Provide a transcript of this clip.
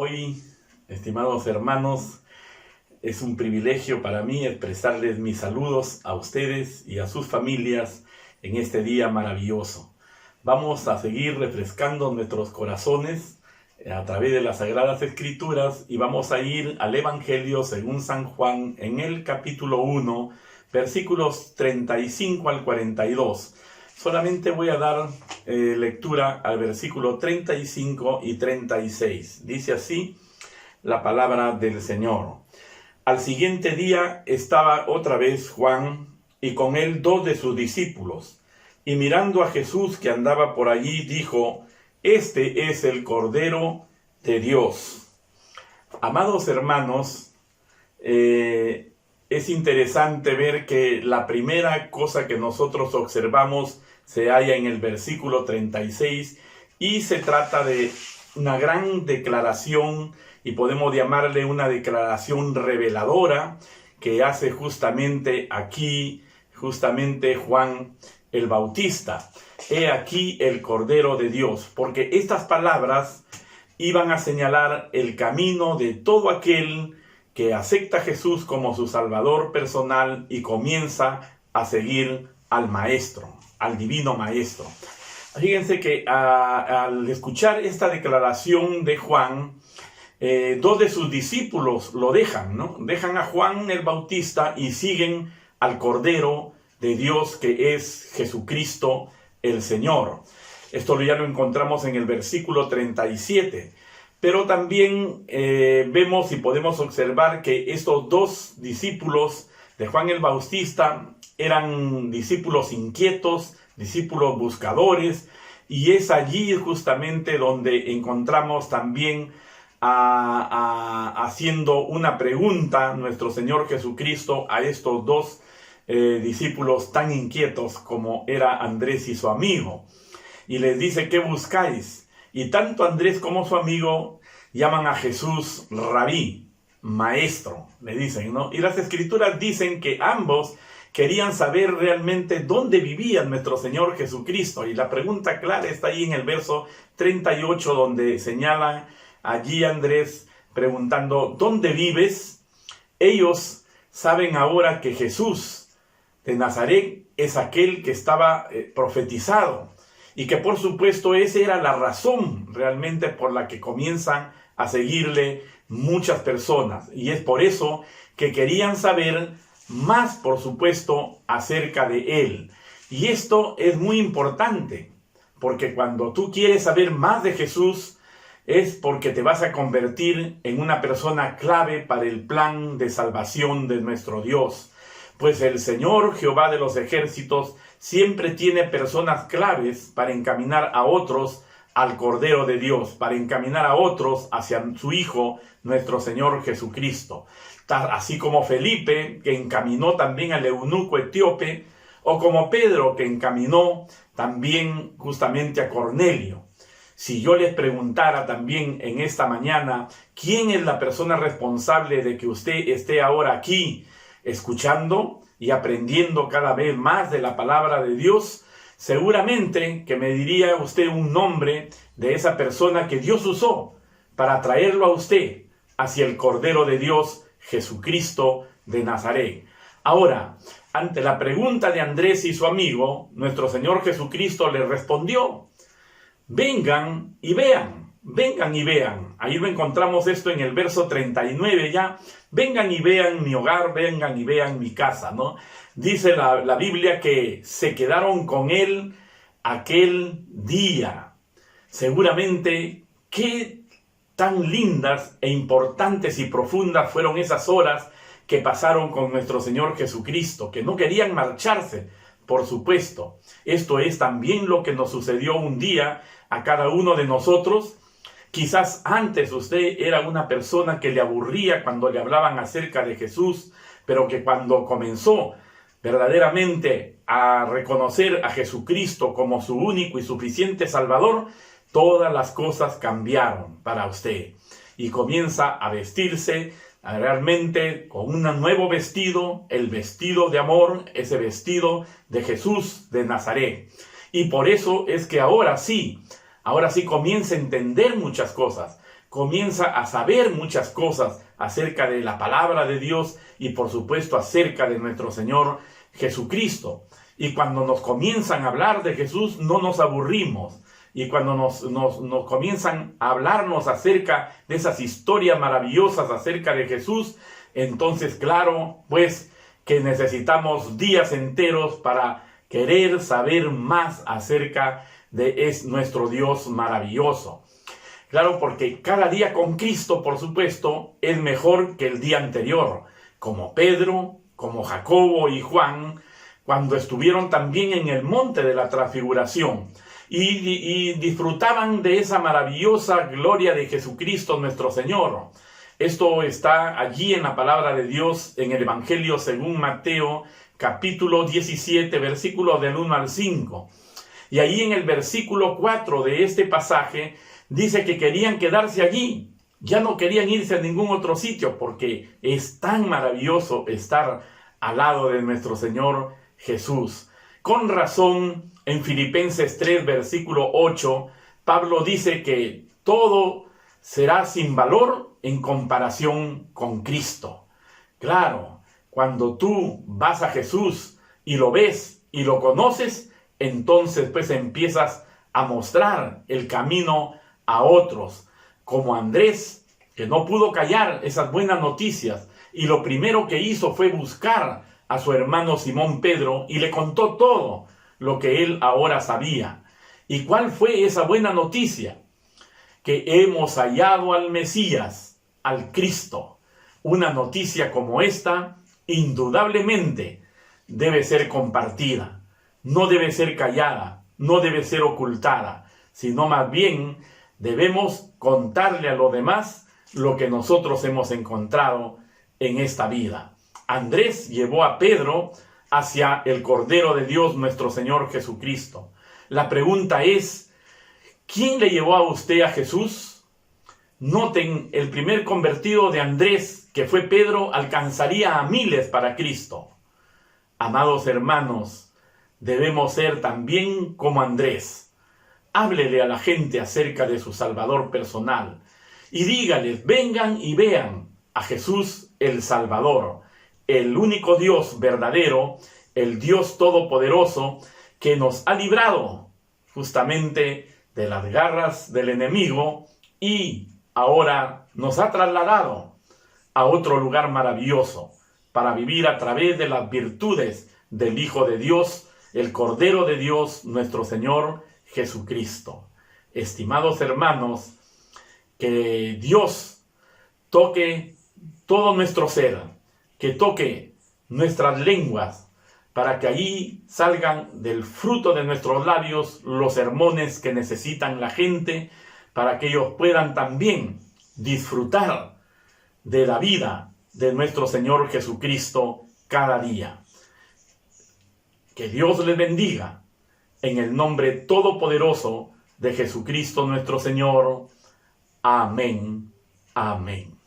Hoy, estimados hermanos, es un privilegio para mí expresarles mis saludos a ustedes y a sus familias en este día maravilloso. Vamos a seguir refrescando nuestros corazones a través de las Sagradas Escrituras y vamos a ir al Evangelio según San Juan en el capítulo 1, versículos 35 al 42. Solamente voy a dar lectura al versículo 35 y 36. Dice así la palabra del Señor. Al siguiente día estaba otra vez Juan y con él 2 de sus discípulos. Y mirando a Jesús que andaba por allí, dijo: Este es el Cordero de Dios. Amados hermanos, es interesante ver que la primera cosa que nosotros observamos se halla en el versículo 36 y se trata de una gran declaración, y podemos llamarle una declaración reveladora que hace justamente aquí, Juan el Bautista. He aquí el Cordero de Dios, porque estas palabras iban a señalar el camino de todo aquel que acepta a Jesús como su Salvador personal y comienza a seguir al Maestro, al Divino Maestro. Fíjense que al escuchar esta declaración de Juan, 2 de sus discípulos lo dejan, ¿no? Dejan a Juan el Bautista y siguen al Cordero de Dios, que es Jesucristo el Señor. Esto ya lo encontramos en el versículo 37. Pero también vemos y podemos observar que estos 2 discípulos de Juan el Bautista eran discípulos inquietos, discípulos buscadores, y es allí justamente donde encontramos también haciendo una pregunta nuestro Señor Jesucristo a estos 2 discípulos tan inquietos como era Andrés y su amigo. Y les dice: ¿qué buscáis? Y tanto Andrés como su amigo llaman a Jesús Rabí, maestro, le dicen, ¿no? Y las Escrituras dicen que ambos querían saber realmente dónde vivía nuestro Señor Jesucristo. Y la pregunta clara está ahí en el verso 38, donde señalan allí Andrés preguntando: ¿dónde vives? Ellos saben ahora que Jesús de Nazaret es aquel que estaba profetizado, y que por supuesto esa era la razón realmente por la que comienzan a seguirle muchas personas. Y es por eso que querían saber más, por supuesto, acerca de él. Y esto es muy importante, porque cuando tú quieres saber más de Jesús, es porque te vas a convertir en una persona clave para el plan de salvación de nuestro Dios. Pues el Señor Jehová de los ejércitos siempre tiene personas claves para encaminar a otros al Cordero de Dios, para encaminar a otros hacia su Hijo, nuestro Señor Jesucristo. Así como Felipe, que encaminó también al eunuco etíope, o como Pedro, que encaminó también justamente a Cornelio. Si yo les preguntara también en esta mañana, ¿quién es la persona responsable de que usted esté ahora aquí escuchando y aprendiendo cada vez más de la palabra de Dios? Seguramente que me diría usted un nombre de esa persona que Dios usó para traerlo a usted hacia el Cordero de Dios, Jesucristo de Nazaret. Ahora, ante la pregunta de Andrés y su amigo, nuestro Señor Jesucristo le respondió: vengan y vean, vengan y vean. Ahí lo encontramos esto en el verso 39 ya. Vengan y vean mi hogar, vengan y vean mi casa, ¿no? Dice la Biblia que se quedaron con él aquel día. Seguramente, qué tan lindas e importantes y profundas fueron esas horas que pasaron con nuestro Señor Jesucristo, que no querían marcharse, por supuesto. Esto es también lo que nos sucedió un día a cada uno de nosotros. Quizás antes usted era una persona que le aburría cuando le hablaban acerca de Jesús, pero que cuando comenzó verdaderamente a reconocer a Jesucristo como su único y suficiente Salvador, todas las cosas cambiaron para usted. Y comienza a vestirse realmente con un nuevo vestido, el vestido de amor, ese vestido de Jesús de Nazaret. Y por eso es que ahora sí comienza a entender muchas cosas. comienza a saber muchas cosas acerca de la palabra de Dios y por supuesto acerca de nuestro Señor Jesucristo. Y cuando nos comienzan a hablar de Jesús, no nos aburrimos. Y cuando nos comienzan a hablarnos acerca de esas historias maravillosas acerca de Jesús, entonces claro, pues que necesitamos días enteros para querer saber más acerca de nuestro Dios maravilloso. Claro, porque cada día con Cristo, por supuesto, es mejor que el día anterior, como Pedro, como Jacobo y Juan, cuando estuvieron también en el monte de la transfiguración y disfrutaban de esa maravillosa gloria de Jesucristo nuestro Señor. Esto está allí en la palabra de Dios, en el Evangelio según Mateo, capítulo 17, versículos del 1 al 5. Y ahí en el versículo 4 de este pasaje, dice que querían quedarse allí. Ya no querían irse a ningún otro sitio porque es tan maravilloso estar al lado de nuestro Señor Jesús. Con razón, en Filipenses 3, versículo 8, Pablo dice que todo será sin valor en comparación con Cristo. Claro, cuando tú vas a Jesús y lo ves y lo conoces, entonces pues empiezas a mostrar el camino a otros, como Andrés, que no pudo callar esas buenas noticias y lo primero que hizo fue buscar a su hermano Simón Pedro y le contó todo lo que él ahora sabía. ¿Y cuál fue esa buena noticia? Que hemos hallado al Mesías, al Cristo. Una noticia como esta, indudablemente, debe ser compartida, no debe ser callada, no debe ser ocultada, sino más bien debemos contarle a los demás lo que nosotros hemos encontrado en esta vida. Andrés llevó a Pedro hacia el Cordero de Dios, nuestro Señor Jesucristo. La pregunta es, ¿quién le llevó a usted a Jesús? Noten, el primer convertido de Andrés, que fue Pedro, alcanzaría a miles para Cristo. Amados hermanos, debemos ser también como Andrés. Háblele a la gente acerca de su Salvador personal y dígales, vengan y vean a Jesús el Salvador, el único Dios verdadero, el Dios todopoderoso que nos ha librado justamente de las garras del enemigo y ahora nos ha trasladado a otro lugar maravilloso para vivir a través de las virtudes del Hijo de Dios, el Cordero de Dios, nuestro Señor Jesucristo. Estimados hermanos, que Dios toque todo nuestro ser, que toque nuestras lenguas, para que ahí salgan del fruto de nuestros labios los sermones que necesitan la gente, para que ellos puedan también disfrutar de la vida de nuestro Señor Jesucristo cada día. Que Dios les bendiga en el nombre todopoderoso de Jesucristo nuestro Señor. Amén. Amén.